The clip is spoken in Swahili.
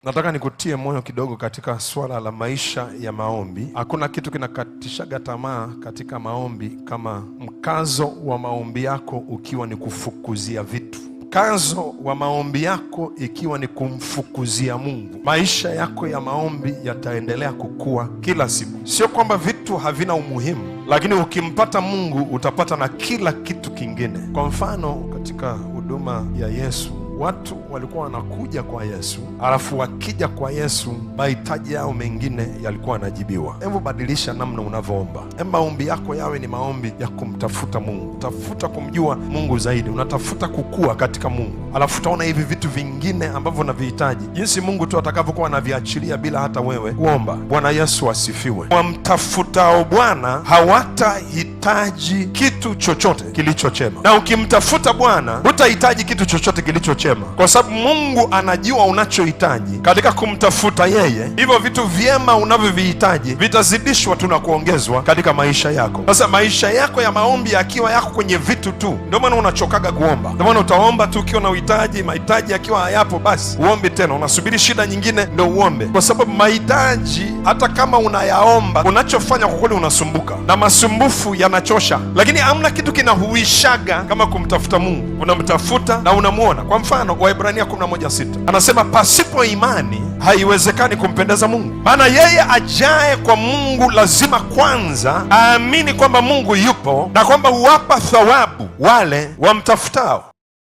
Nataka nikutie moyo kidogo katika swala la maisha ya maombi. Hakuna kitu kinakatishaga tamaa katika maombi kama mkazo wa maombi yako ukiwa ni kufukuzia vitu. Mkazo wa maombi yako ikiwa ni kumfukuzia Mungu, maisha yako ya maombi yataendelea kukua kila siku. Sio kwamba vitu havina umuhimu, lakini ukimpata Mungu utapata na kila kitu kingine. Kwa mfano, katika huduma ya Yesu, watu walikuwa wanakuja kwa Yesu, alafu wakija kwa Yesu mahitaji yao mengine yalikuwa yanajibiwa. Hebu badilisha namna unavyoomba. Maombi yako yawe ni maombi ya kumtafuta Mungu, tafuta kumjua Mungu zaidi, unatafuta kukua katika Mungu, alafu utaona hivi vitu vingine ambavyo unavihitaji, jinsi Mungu tu atakavyokuwa anaviachilia bila hata wewe kuomba. Bwana Yesu asifiwe. Wamtafutao Bwana hawatahitaji kitu chochote kilicho chema, na ukimtafuta Bwana hutahitaji kitu chochote kilicho chema, kwa sababu Mungu anajua unachohitaji katika kumtafuta yeye. Hivyo vitu vyema unavyovihitaji vitazidishwa tu na kuongezwa katika maisha yako. Sasa maisha yako ya maombi yakiwa yako kwenye vitu tu, ndio maana unachokaga kuomba. Ndio maana utaomba tu ukiwa na uhitaji, mahitaji yakiwa hayapo, basi uombi tena, unasubiri shida nyingine ndio uombe, kwa sababu mahitaji hata kama unayaomba, unachofanya kwa kweli unasumbuka, na masumbufu yanachosha, lakini hamna kitu kinahuishaga kama kumtafuta Mungu. Unamtafuta na unamuona. Kwa mfano, Waebrania 11:6 anasema pasipo imani haiwezekani kumpendeza Mungu, maana yeye ajaye kwa Mungu lazima kwanza aamini kwamba Mungu yupo na kwamba huwapa thawabu wale wamtafutao.